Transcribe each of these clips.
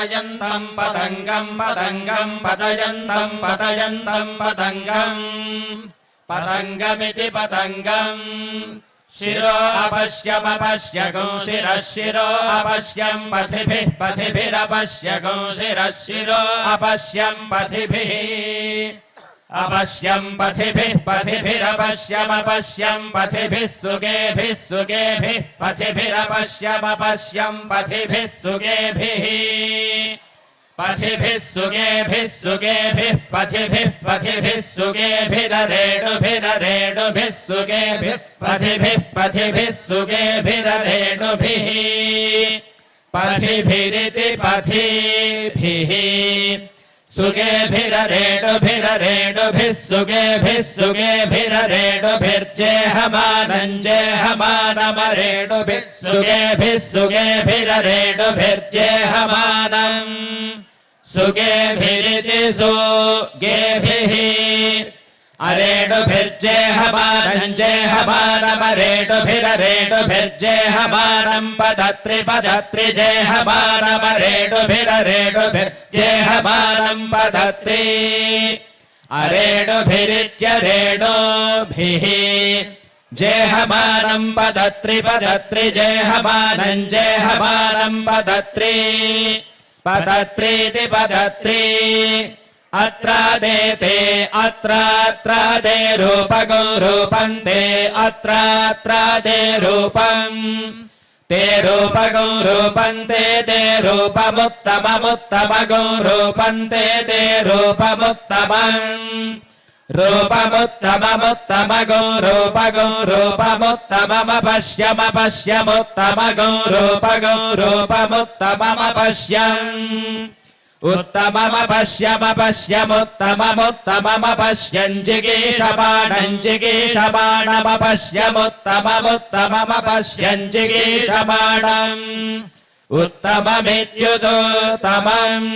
पतयन्तम् पतङ्गम् पतङ्गम् पतयन्तम् पतयन्तम् पतङ्गम् पतङ्गमिति पतङ्गम् शिरो अपश्यमपश्यगो शिरः शिरो अपश्यम् पथिभिः पथिभिरपश्यगो शिरः शिरो अपश्यम् पथिभिः अपश्यम् पथिभिः पथिभिरपश्यमपश्यम् पथिभिः सुगेभिः सुगेभिः पथिभिरपश्यमपश्यम् पथिभिः सुगेभिः पथिभिः सुगेभिः सुगेभिः पथिभिः पथिभिः सुगेभिररेणुभिररेणुभिः सुगेभिः पथिभिः पथिभिः सुगेभिररेणुभिः पथिभिरिति पथिभिः सुगेभिररेणुभिररेणुभिः सुगेभिः सुगेभिररेणुभिर्जेहमानम् जेहमानमरेणुभिः सुगेभिः सुगेभिररेणुभिर्जेहमानम् सुगेभिरिति सुगेभिः अरेणुभिर्जेहमानम् जेहमानमरेणुभिररेणुभिर्जेहमानम् पदत्रि पदत्रि जेहमानमरेणुभिररेणुभिर्जेहमानम् पदत्रि अरेणुभिरित्यरेणुभिः जेहमानम् पदत्रि पदत्रि जेहमानम् जेहमानम् पदत्रि पदत्रीति पदत्रि अत्रादेते अत्रात्रादे रूपगो रूपन्ते अत्रात्रादे रूपम् ते रूपगो रूपन्ते ते रूपमुत्तममुत्तमगो रूपन्ते ते रूपमुत्तमम् रूपमुत्तममुत्तमगो रूपगो रूपमुत्तममपश्यमपश्यमुत्तमगो रूपगो रूपमुत्तममपश्यम् उत्तममपश्यमपश्यमुत्तममुत्तममपश्यम् जिगीषमाणम् जिगीषमाणमपश्यमुत्तममुत्तममपश्यम् जिगीषमाणम् उत्तममित्युदोत्तमम्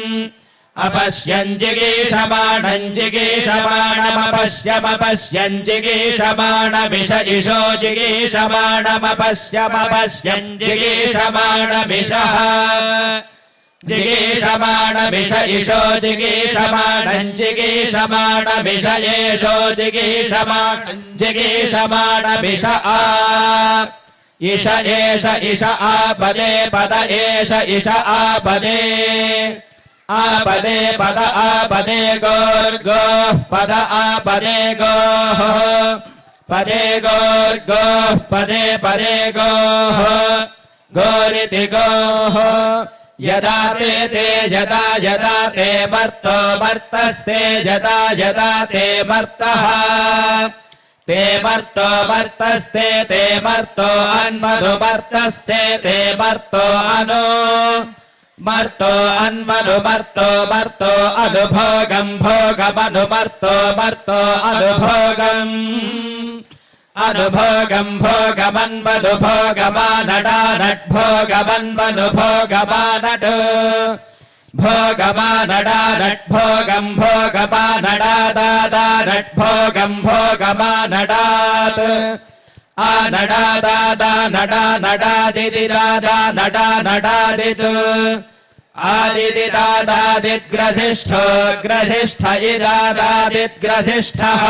अपश्यम् जिगीषमाणम् जिगीषमाणमपश्यमपश्यम् जिगीषमाणमिष इषो जिगीषमाणमपश्यमपश्यम् जिगीषमाणमिषः जिगीषमाणमिष इषो जिगीषमाणम् जिगीषमाणमिष एषो जिगीषमाणम् जिगीषमाणमिष आ इष एष इष आपदे पद एष इष आपदे आपदे पद आपदे गोर्गोः पद आपदे गोः पदे गोर्गोः पदे पदे गोः गोरिति गोः यदा ते ते यदा यदा ते मर्तो मर्तस्ते यदा यदा ते मर्तः ते मर्तो मर्तस्ते ते मर्तो अन्मनुमर्तस्ते ते मर्तो अनु मर्तो अन्मनुमर्तो मर्तो अनुभोगम् भोगमनुमर्तो मर्तो अनुभोगम् अनुभोगम् भोगमन्वनुभोगमानडानड्भोगमन्वनुभोगमानड् भोगमानडानड्भोगम् भोगमानडादादानड्भोगम् भोगमानडात् आनडादादानडानडादिदिदादानडानडादिद् आदिदिदादादिद्ग्रसिष्ठो ग्रसिष्ठ इदादादिद्ग्रसिष्ठः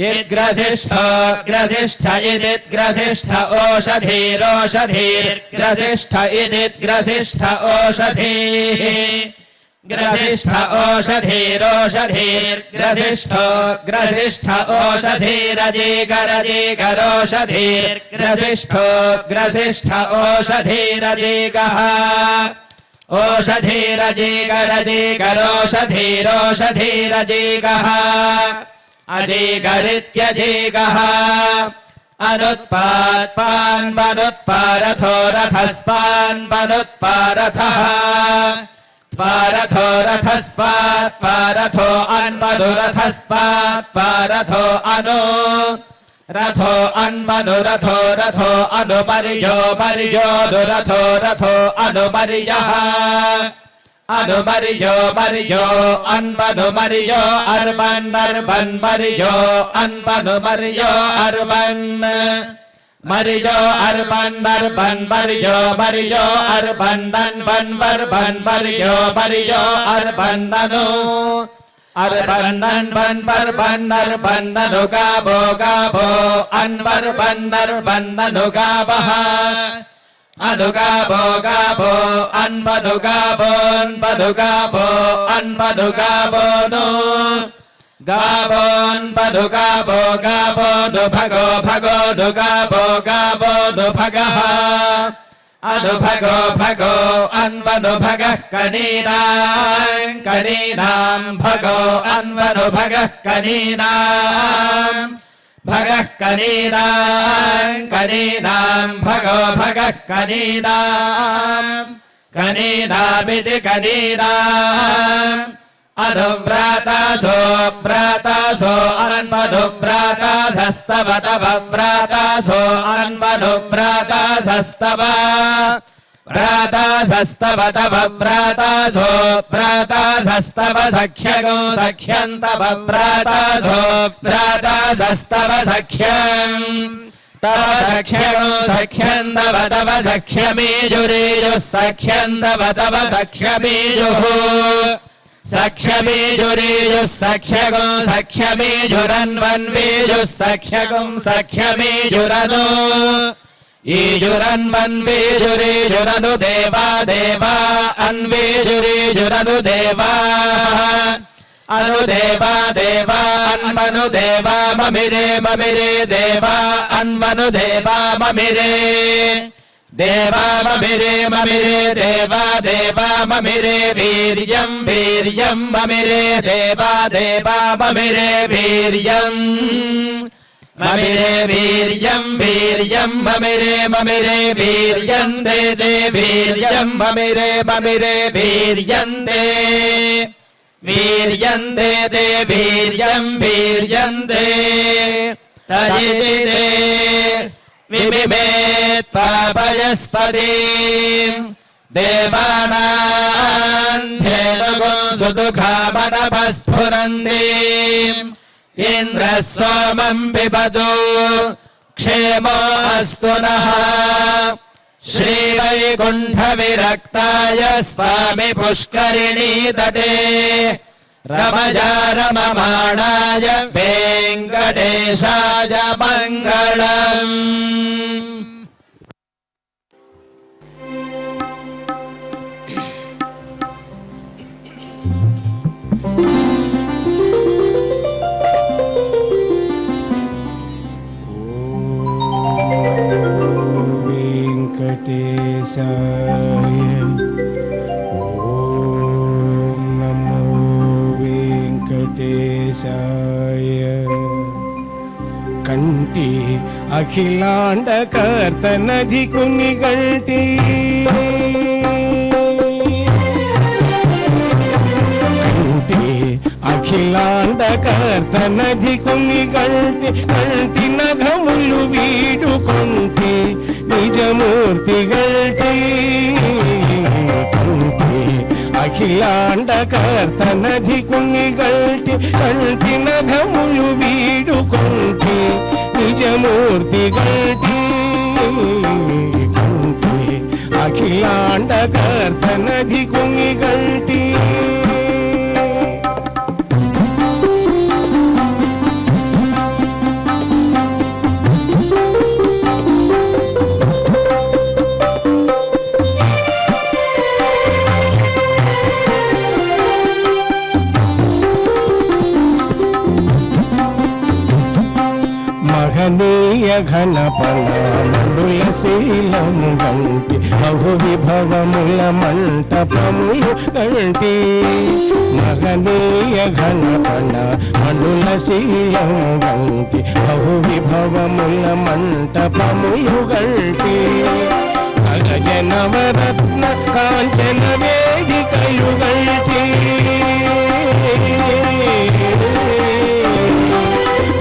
इद्ग्रसिष्ठो ग्रसिष्ठ इदिद्ग्रसिष्ठ ओषधीरोषधीर्ग्रसिष्ठ इदिद्ग्रसिष्ठ ओषधीः ग्रसिष्ठ ओषधीरोषधीर्ग्रसिष्ठो ग्रसिष्ठ ओषधीरजीगरजीगरोषधीर्ग्रसिष्ठो ग्रसिष्ठ ओषधीरजीगः ओषधीरजीगरजीगरोषधीरोषधीरजीगः अजीगरित्यजीगः अनुत्पात्पान्वनुत्पारथो रथस्पान्वनुत्पारथः त्वारथो रथस्पात्पारथो अन्वनुरथस्पात्पारथो अनु रथो अन्वनुरथो रथो अनुमर्यो मर्यो दुरथो रथो अनुमर्यः अनुमर्यो मर्यो अन्वनुमर्यो अर्वन्नर्वन्मर्यो अन्वनुमर्यो अर्वन् Marijo arban barban barijo barijo arban dan ban barban barijo barijo arban danu arban dan ban barban arban danu gabo gabo an barban arban danu gabaha anu gabo gabo an badu gabo an badu gabo no Gabon padu gabo gabo do bhago bhago do gabo gabo do bhagaha adu bhago bhago anvadu bhagah kaninam bhago anvadu bhagah kaninam bhago bhagah kaninamiti kaninam Aduvrata so anvaduvrata sastava tavavrata so anvaduvrata sastava vrata sastava tavavrata so vrata sastava sakhyago sakhyantava vrata so vrata sastava sakhyam tava sakhyago sakhyantava tava sakhyamijurijo sakhyantava tava sakhyamijuhu Sakhyamijurijo sakhyago sakhyamijuranvanvijo sakhyago sakhyamijuranu Ijuranvanvijurijuranu deva deva anvijurijuranu deva Anu deva deva anmanu deva mamire mamire deva anmanu deva mamire Deva mamire mamire deva deva mamire viryam viryam mamire deva deva mamire viryam mamire viryam viryam mamire mamire viryante de viryam mamire mamire viryante viryante de viryam viryante tajite Vimimet papayaspadim devanan dhenagum sudukhamanapasphurandim Indra somam bibadu kshemo astu naha Shri Vaikuntha viraktaya swami pushkarini tate Ramaya Ramamanaya Venkateshaya Mangalam Venkateshaya కంటి అఖిలాండ కర్తనధి కునిగంటి కంటి అఖిలాండ కర్తనధి కునిగంటి కంటి నఘములు వీడుకొంటి నిజమూర్తి గంటి అఖిలాండ కర్తనధి కునిగల్టి కంటి నఘములు వీడుకొంటి నిజమూర్తి గల్టి కంటి అఖిలాండ కర్తనధి కునిగల్టి మహనీయ ఘనపణ మండుల శీలము గంటి బహు విభవముల మంటపములు గంటి మహనీయ ఘనపణ మండుల శీలము గంటి బహు విభవముల మంటపములు గంటి సగజ నవరత్న కాంచన వేదికలు గంటి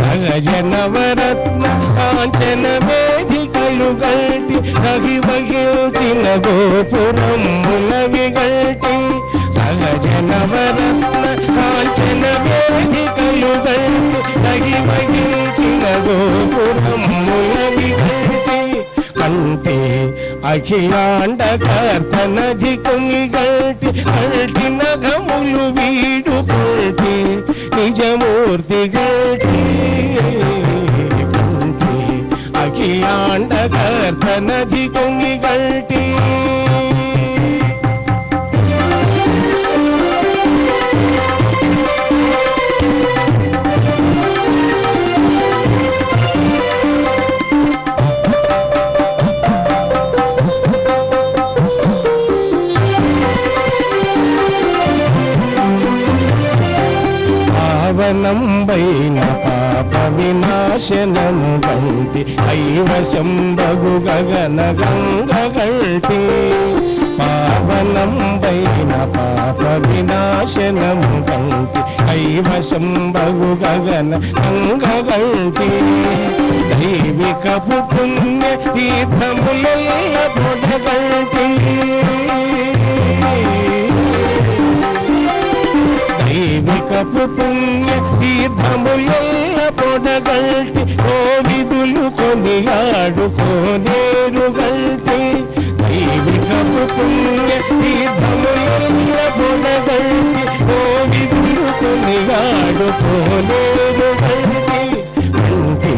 సగజ నవరత్న కాంచన వేదికలు గల్టి రవి వహించిన గోపురముల విగల్టి సగజ నవరత్న కాంచన వేదికలు గల్టి రవి వహించిన గోపురముల విగల్టి కంటే అఖిలాండ కర్తనధి కుంగిగల్టి కల్టి నగములు వీడుకుంటే నిజమూర్తి గల్టి కంటే అఖిలాండ కర్తనధి కుంగిగల్టి పావనంబైన పాప వినాశనము గంటి కైవశంబగు గగన గంగ గంటి పావనంబైన పాప వినాశనము గంటి కైవశంబగు గగన గంగ గంటి దైవికపు పుణ్య తీర్థములెల్ల పొడగంటి దైవికపు పుణ్య తీర్థములెల్ల పొడగల్టి కోవిదులు కొనియాడు కోనేరుగల్టి దైవికపు పుణ్య తీర్థములెల్ల పొడగల్టి కోవిదులు కొనియాడు కోనేరుగల్టి కంటి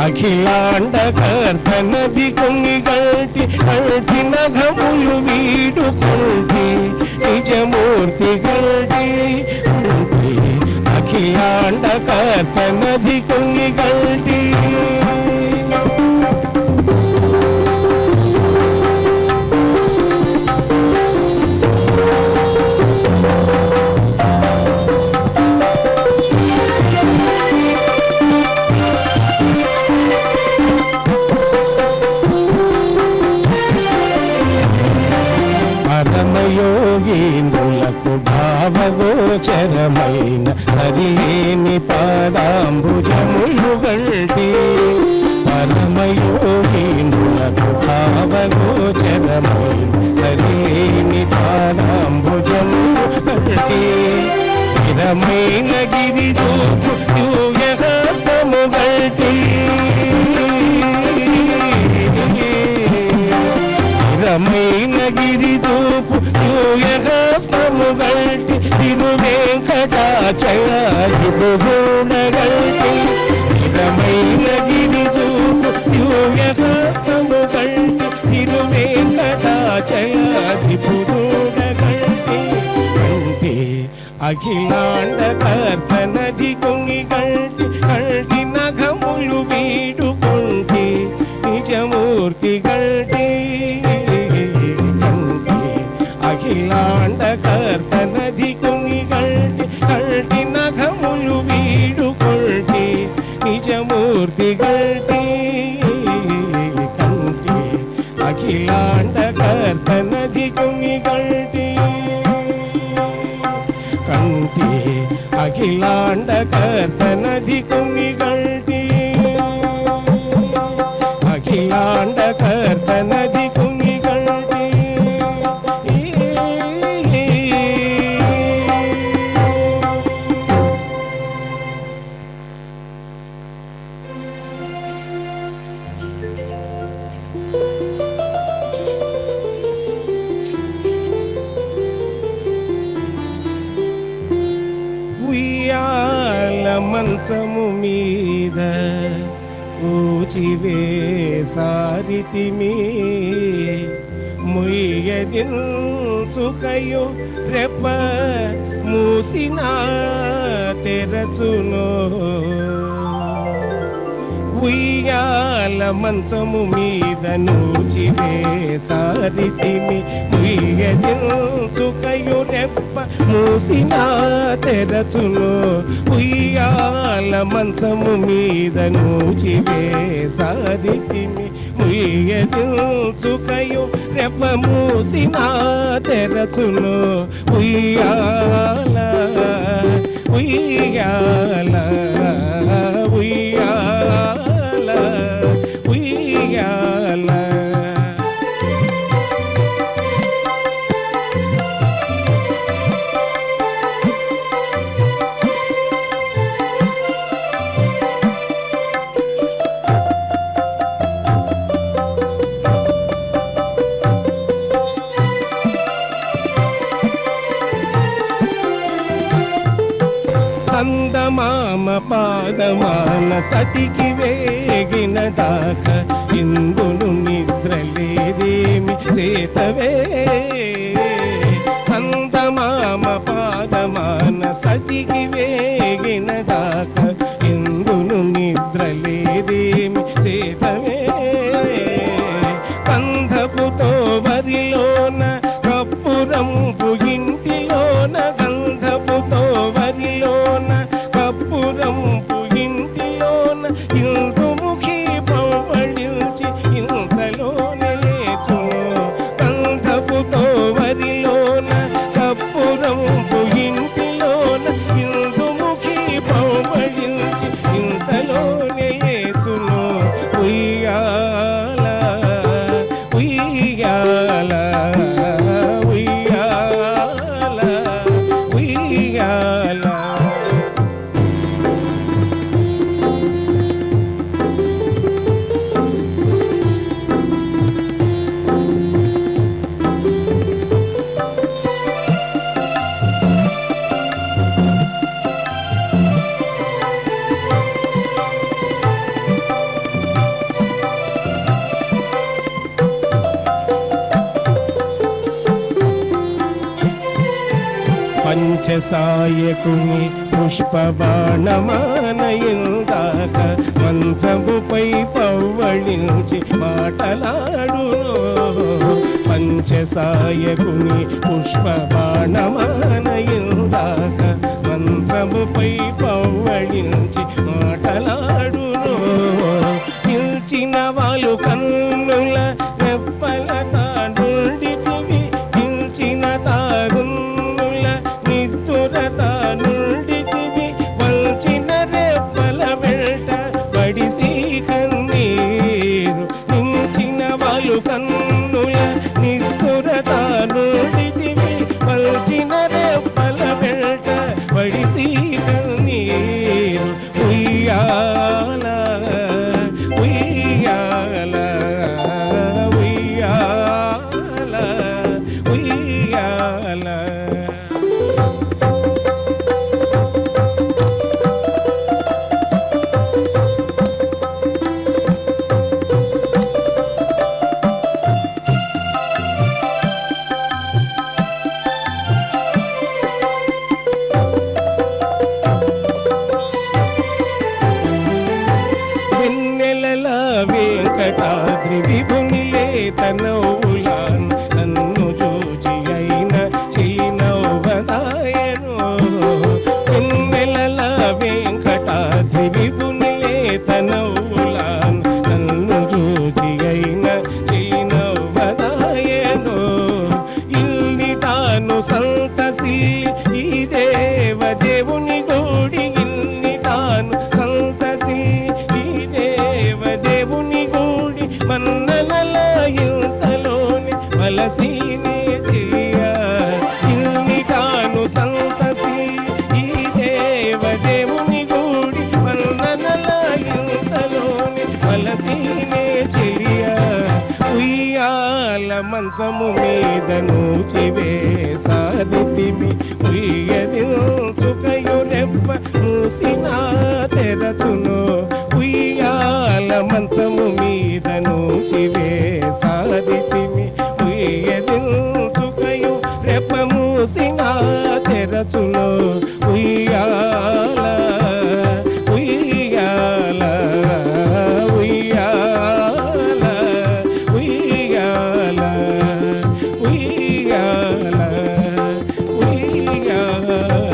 అఖిలాండ కర్తనధి కుంగిగల్టి కల్టి నగములు వీడుకుంటి నిజమూర్తి గల్టి అఖిలాండ కర్తనధి కుంగిగల్టి పరమయోగీంద్రులకు భావగోచరమైన సరిలేని పాదాంబుజములు గల్టి పరమయోగీంద్రులకు భావగోచరమైన సరిలేని పాదాంబుజములు గల్టి స్థిరమైన గిరిజూపు దివ్యహస్తము గల్టి స్థిరమైన గిరిజూపు దివ్యహస్తము గల్టి తిరువేంకటాచలాదిపుడగల్టి స్థిరమైన గిరిజూపు దివ్యహస్తము గల్టి తిరువేంకటాచలాదిపుడగల్టి కంటే అఖిలాండ కర్తనధి కుంగిగల్టి కల్టి నగములు వీడుకుంటి నిజమూర్తి గల్టి అఖిలాండ కర్తనధి కుంగిగల్టి కల్టి నగములు వీడుకొల్టి నిజమూర్తి గల్టి కంటి అఖిలాండ కర్తనధి కుంగిగల్టి కంటి అఖిలాండ కర్తనధి కుంగిగల్టి అఖిలాండ కర్తనధి కుంగిగల్టి ఉయ్యాల మంచము మీద ఊచివే సారితిమి ముయ్యదిల్చుకయు రెప్ప మూసిన తెరచునో ఉయ్యాల మంచము మీద నూచివే సారితిమి ముయ్యదిల్చుకయు రెప్ప మూసిన తెరచునో ఉయ్యాల మంచము మీద నూచివే సారితిమి ముయ్యదిల్చుకయు రెప్ప మూసిన తెరచునో ఉయ్యాల ఉయ్యాల ఉయ్యాల ఉయ్యాల చందమామ పాదమాన సతికి వేగిన దాక ఇందును నిద్రలేదేమి చేతవే చందమామ పాదమాన సతికి వేగిన దాక ఇందును నిద్రలేదేమి చేతవే కంధపుతో వరిలోన కప్పురంపు ఇంటిలోన గంధపుతో వరిలోన కప్పురంపు ఇంటిలోన ఇందుముఖి పవళించి ఇంతలోనే లేచును గంధపుతో వరిలోన కప్పురంపు ఇంటిలోన ఇందుముఖి పవళించి ఇంతలోనే లేచును ఉయ్యాల ఉయ్యాల ఉయ్యాల ఉయ్యాల పంచసాయకుని పుష్పబాణమానయిందాక మంచముపై పవ్వళించి మాటలాడును పంచసాయకుని పుష్పబాణమానయిందాక మంచముపై పవ్వళించి మాటలాడును నిల్చిన వాళ్ళు కన్నుల రెప్పల తానుండితివి నిల్చిన తారున్నుల నిద్దురత నుండితివి వంచిన రెప్పల వెంట పడిసి కన్నీరు నిల్చిన వాళ్ళు కన్నుల నిద్దురత నుండితివి వంచిన రెప్పల వెంట పడిసి కన్నీరు ఉయ్యాల ఉయ్యాల ఉయ్యాల ఉయ్యాల వెన్నెలల వెంకటాద్రి విభుని లేత నవ్వులాన్ నన్ను చూచి అయిన చిలినవ్వదాయను వెన్నెలల వెంకటాద్రి విభుని లేత నవ్వులాన్ నన్ను చూచి అయిన చిలినవ్వదాయను ఇల్లి తాను సంతసిల్లి ఈ దేవదేవుని గూడి ఇల్లి తాను సంతసిల్లి ఈ దేవదేవుని గూడి మన్ననల ఇంతలోని వలసీనే తెలియ ఇల్లి తాను సంతసిల్లి ఈ దేవదేవుని గూడి మన్ననల ఇంతలోని వలసీనే చెలియ ఉయ్యాల మంచము మీద నూచివే సాధితిమి ఉయ్యదిల్చుకయు రెప్ప మూసిన తెరచును ఉయ్యాల మంచము మీద నూచివే సాధితిమి ఉయ్యదిల్చుకయు రెప్ప మూసిన తెరచును ఉయ్యాల ఉయ్యాల ఉయ్యాల ఉయ్యాల ఉయ్యాల ఉయ్యాల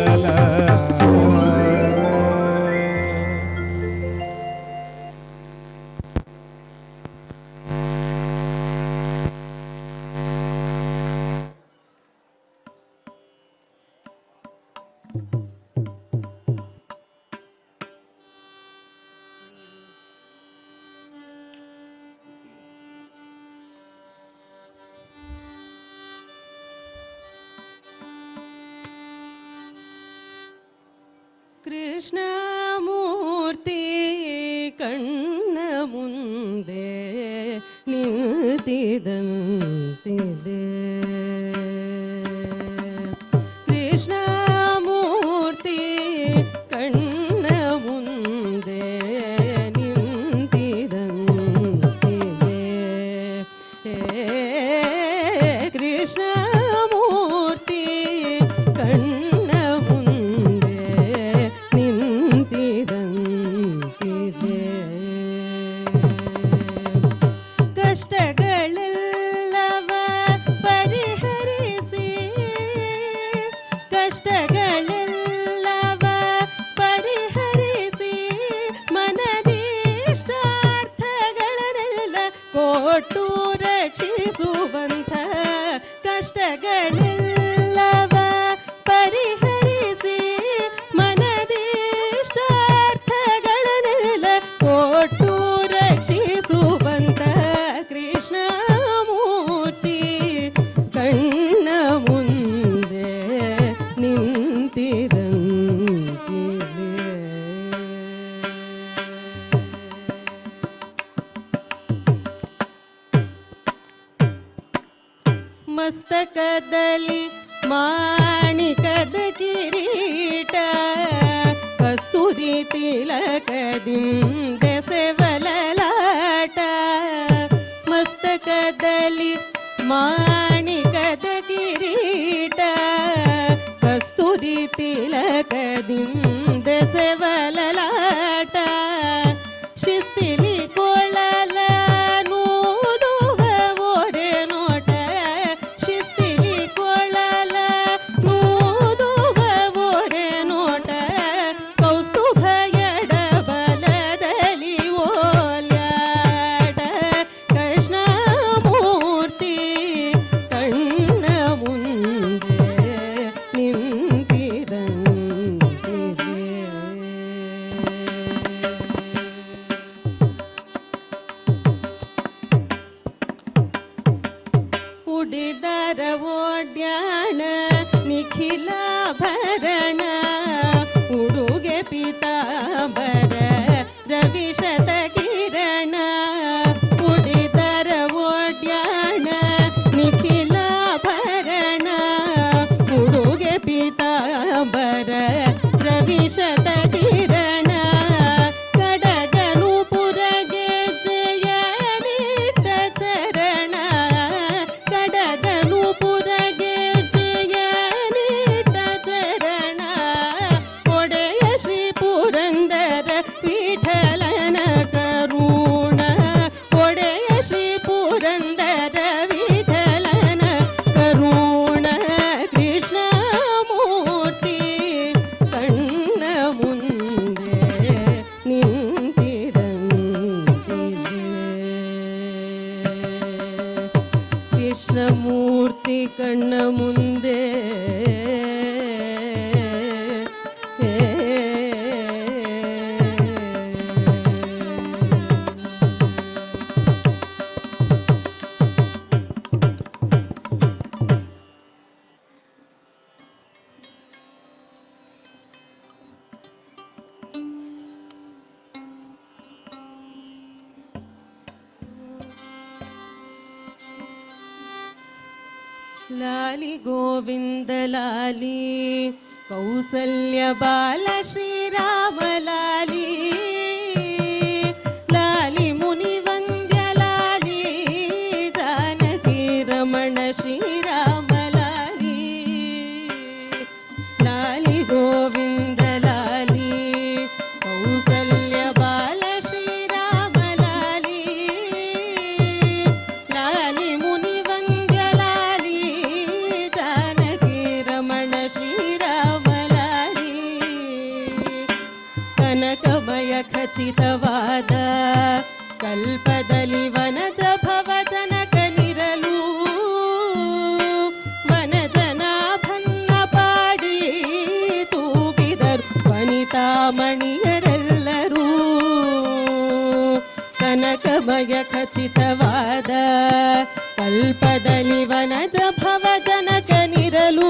ಕೃಷ್ಣಮೂರ್ತಿ ಕಣ್ಣ ಮುಂದೆ ನಿಂತಿದಂತಿದೆ ಕೃಷ್ಣಮೂರ್ತಿ ಕಣ್ಣ ಮಸ್ತಕದಲ್ಲಿ ಮಾಣಿಕದ ಕಿರೀಟ ಕಸ್ತೂರಿ ತಿಲಕದಿಂದ ಸೆವಲಲಾಟ ಮಸ್ತಕದಲ್ಲಿ ಮಾಣಿಕದ ಕಿರೀಟ ಕಸ್ತೂರಿ ತಿಲಕದಿಂದ ಸೆವಲಲಾಟ ಶಿಸ್ತಿಲಿ ಕೊಳಲ ನೂದುವ ಓರೆ ನೋಟ ಶಿಸ್ತಿಲಿ ಕೊಳಲ ನೂದುವ ಓರೆ ನೋಟ ಕೌಸ್ತುಭ ಎಡಬಲದಲ್ಲಿ ಓಲ್ಯಾಡ ಕೃಷ್ಣಮೂರ್ತಿ ಕಣ್ಣ ಮುಂದೆ ಉಡಿದರ ಓಡ್ಯಾಣ ನಿಖಿಲಾಭರಣ ಉಡುಗೆ ಪೀತಾಂಬರ ರವಿಶತ ಕಿರಣ ಉಡಿದರ ಓಡ್ಯಾಣ ನಿಖಿಲಾಭರಣ ಉಡುಗೆ ಪೀತಾಂಬರ ರವಿಶತ ಕಿರಣ ಕಡಗನು ಪುರಗೆ ಜಯ ನಿಟ್ಟ ಚರಣ ಕಡಗನು ಪುರಗೆ ಜಯ ನಿಟ್ಟ ಚರಣ ಒಡೆಯ ಶ್ರೀ ಪುರಂದರ ವಿಠಲನ ಕರುಣ ಒಡೆಯ ಶ್ರೀ ಪುರಂದರ ವಿಠಲನ ಕರುಣ ಕೃಷ್ಣಮೂರ್ತಿ ಕಣ್ಣ ಮುಂದೆ ನಿಂತಿರಂತಿದೆ ಕೃಷ್ಣಮೂರ್ತಿ ಕಣ್ಣ ಮುಂದೆ ಲಾಲಿ ಗೋವಿಂದ ಲಾಲಿ ಕೌಸಲ್ಯ ಬಾಲ ಶ್ರೀರಾಮ ಲಾಲಿ ಲಾಲಿ ಮುನಿವಂದ್ಯ ಲಾಲಿ ಜಾನಕಿ ರಮಣ ಶ್ರೀರಾಮ ಲಾಲಿ ಲಾಲಿ ಗೋವಿಂದ ಲಾಲಿ ಕೌಸಲ್ಯ ಬಾಲ ಶ್ರೀರಾಮ ಲಾಲಿ ಲಾಲಿ ಮುನಿವಂದ್ಯ ಲಾಲಿ ಜಾನಕಿ ರಮಣ ಶ್ರೀರಾಮ ಲಾಲಿ ಕನಕಮಯ ಖಚಿತವಾದ ಕಲ್ಪದಲ್ಲಿ ವನಜ ಭವಜನಕನಿರಲು ವನಜನಾಭನ್ನ ಪಾಡಿ ತೂಗಿದರು ವನಿತಾಮಣಿಯರೆಲ್ಲರೂ ಕನಕಮಯ ಖಚಿತವಾದ ಕಲ್ಪದಲ್ಲಿ ವನಜ ಭವಜನಕನಿರಲು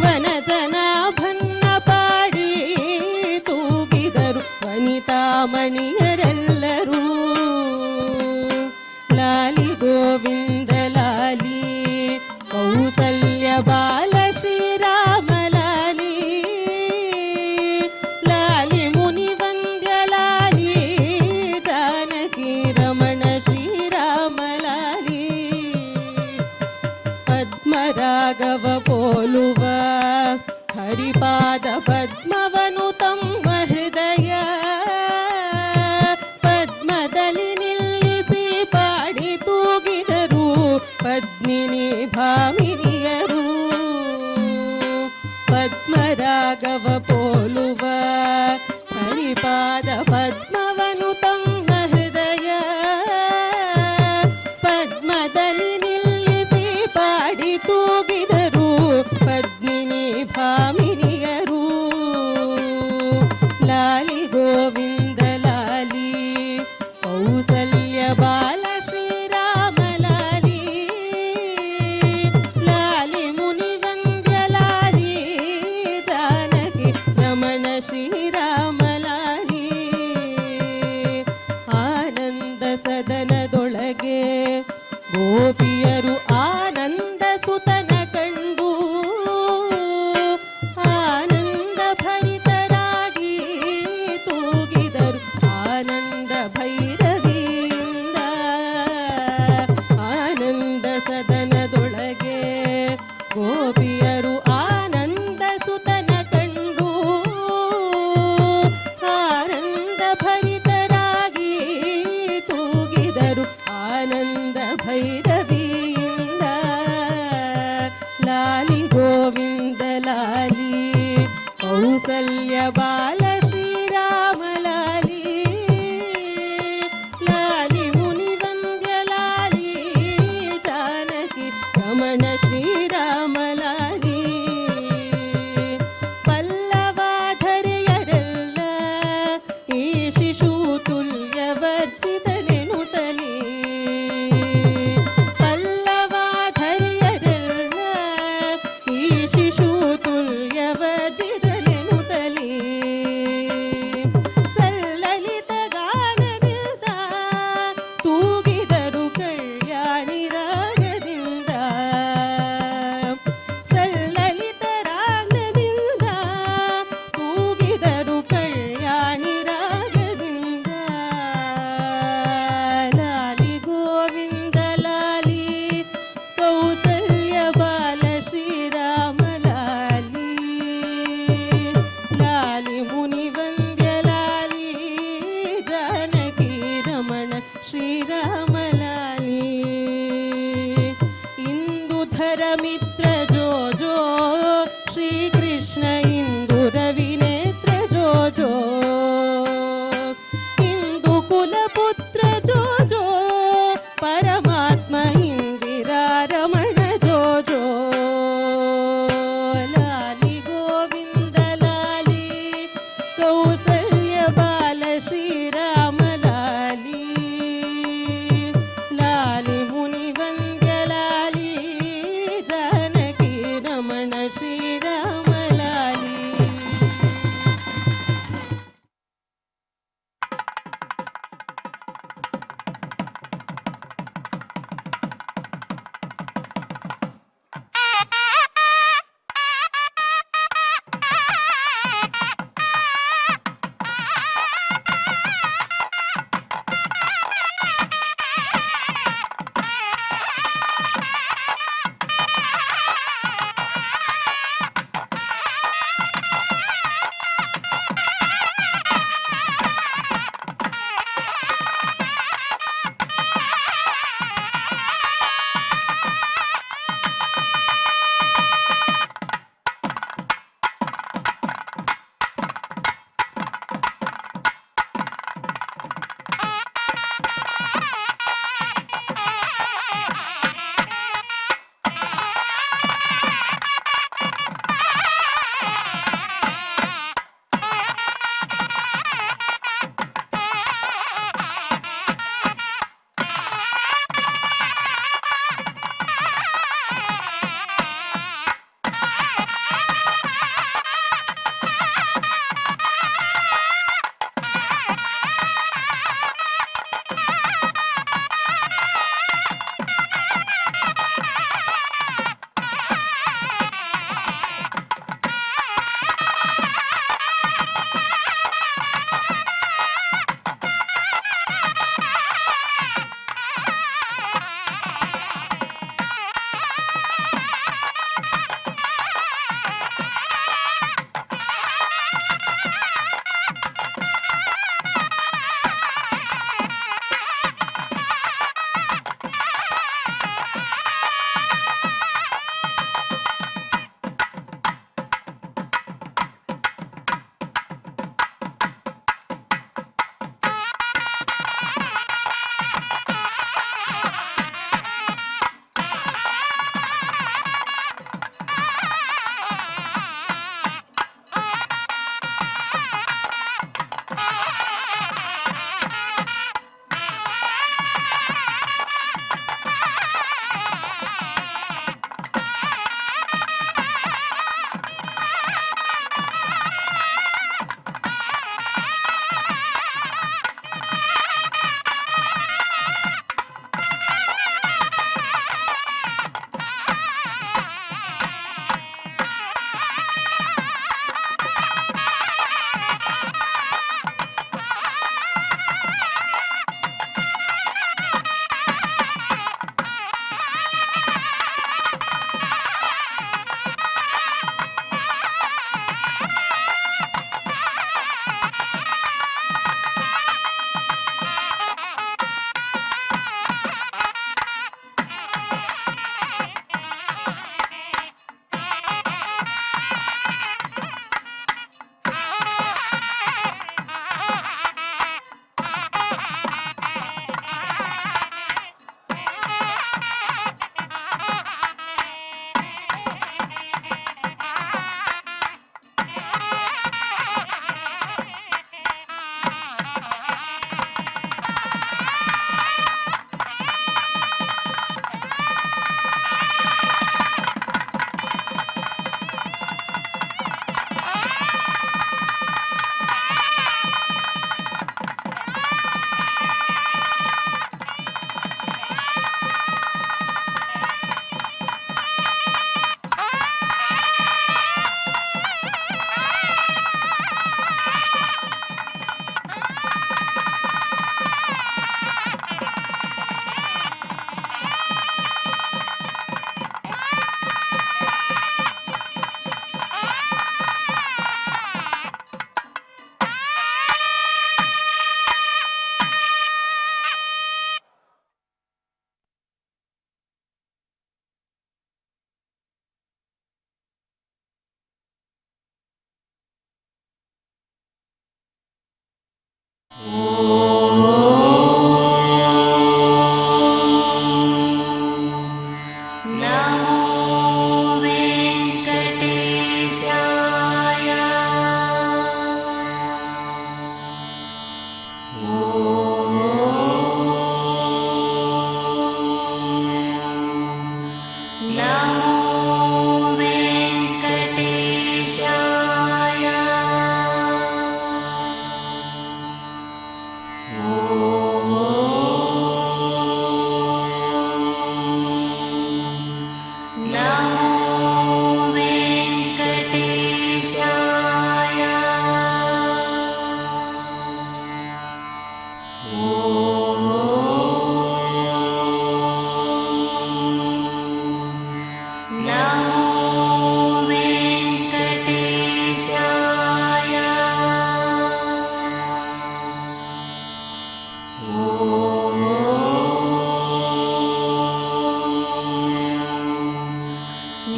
ವನಜನಾಭನ್ನ ಪಾಡಿ ತೂಗಿದರು ವನಿತಾಮಣಿಯರೆಲ್ಲರೂ ಲಾಲಿ ಗೋವಿಂದ ಲಾಲಿ ಕೌಸಲ್ಯ ಬಾಲ ಶ್ರೀರಾಮ ಲಾಲಿ ಲಾಲಿ ಮುನಿವಂದ್ಯ ಲಾಲಿ ಜಾನಕಿ ರಮಣ ಶ್ರೀರಾಮ ಲಾಲಿ ಪದ್ಮರಾಗವ ಪೋಲುವ ಹರಿಪಾದ ಪದ್ಮವನು ತಮ್ಮ ಹೃದಯ ಪದ್ಮದಲ್ಲಿ ನಿಲ್ಲಿಸಿ ಪಾಡಿ ತೂಗಿದರು ಪದ್ಮಿನಿ ಭಾಮಿನಿಯರು ಪದ್ಮರಾಗವ ಪೋಲುವ ಹರಿಪಾದ ಪದ್ಮವನು ತಮ್ಮ ಹೃದಯ ಪದ್ಮದಲ್ಲಿ ನಿಲ್ಲಿಸಿ ಪಾಡಿ ತೂಗಿದರು ಪದ್ಮಿನಿ ಭಾಮಿನಿಯರು ಲಾಲಿ ಗೋವಿಂದ ಲಾಲಿ ಕೌಸಲ್ಯ ಬಾಲ ಶ್ರೀರಾಮ ಲಾಲಿ ಲಾಲಿ ಮುನಿವಂದ್ಯ ಲಾಲಿ ಕೌಸಲ್ಯ ಬಾಲ ಶ್ರೀರಾಮ ಲಾಲಿ ಲಾಲಿ ಮುನಿವಂದ್ಯ ಲಾಲಿ ಜಾನಕಿ ರಮಣ ಶ್ರೀರಾಮ ಲಾಲಿ ಪಲ್ಲವಾಧರೆಯರೆಲ್ಲ ಈ ಶಿಶು ತುಲ್ಯ ವರ್ಜಿತನೆನುತಲಿ ಪಲ್ಲವಾಧರೆಯರೆಲ್ಲ ಈ ಶಿಶು ತುಲ್ಯ ವರ್ಜಿತನೆನುತಲಿ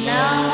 Namo